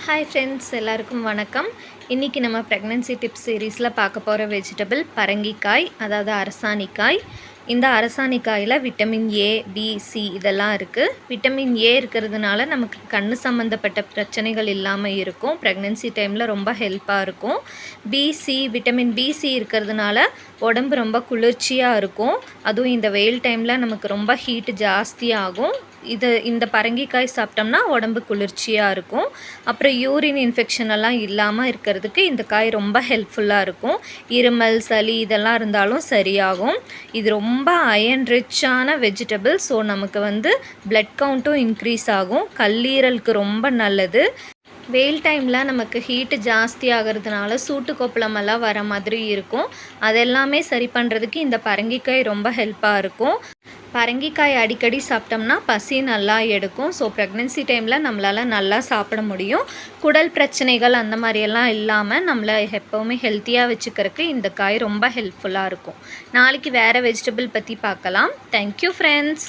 Hi friends, எல்லாருக்கும் வணக்கம். இன்றைக்கி நம்ம ப்ரெக்னென்சி டிப்ஸ் சீரீஸில் பார்க்க போகிற வெஜிடபிள் பரங்கிக்காய், அதாவது அரசாணிக்காய். இந்த அரசாணிக்காயில் விட்டமின் ஏ, பி, சி இதெல்லாம் இருக்குது. விட்டமின் ஏ இருக்கிறதுனால நமக்கு கண் சம்மந்தப்பட்ட பிரச்சனைகள் இல்லாமல் இருக்கும். ப்ரெக்னென்சி டைமில் ரொம்ப ஹெல்ப்பாக இருக்கும். விட்டமின் பிசி இருக்கிறதுனால உடம்பு ரொம்ப குளிர்ச்சியாக இருக்கும். அதுவும் இந்த வெயில் டைமில் நமக்கு ரொம்ப ஹீட்டு ஜாஸ்தியாகும். இந்த பரங்கிக்காய் சாப்பிட்டோம்னா உடம்பு குளிர்ச்சியாக இருக்கும். அப்புறம் யூரின் இன்ஃபெக்ஷன் எல்லாம் இல்லாமல் இருக்கிறதுக்கு இந்த காய் ரொம்ப ஹெல்ப்ஃபுல்லாக இருக்கும். இருமல், சளி இதெல்லாம் இருந்தாலும் சரியாகும். இது ரொம்ப அயன் ரிச்சான வெஜிடபிள். ஸோ நமக்கு பிளட் கவுண்ட்டும் இன்க்ரீஸ் ஆகும். கல்லீரலுக்கு ரொம்ப நல்லது. வெயில் டைமில் நமக்கு ஹீட்டு ஜாஸ்தி ஆகிறதுனால சூட்டு கொப்பளமெல்லாம் வர மாதிரி இருக்கும். அதெல்லாமே சரி பண்ணுறதுக்கு இந்த பரங்கிக்காய் ரொம்ப ஹெல்ப்பாக இருக்கும். பரங்கிக்காய் அடிக்கடி சாப்பிட்டோம்னா பசி நல்லா எடுக்கும். ஸோ ப்ரெக்னென்சி டைமில் நம்மளால் நல்லா சாப்பிட முடியும். குடல் பிரச்சனைகள் அந்த மாதிரியெல்லாம் இல்லாமல் நம்மளை எப்போவுமே ஹெல்த்தியாக வச்சுக்கிறதுக்கு இந்த காய் ரொம்ப ஹெல்ப்ஃபுல்லாக இருக்கும். நாளைக்கு வேறு வெஜிடபிள் பற்றி பார்க்கலாம். Thank you friends.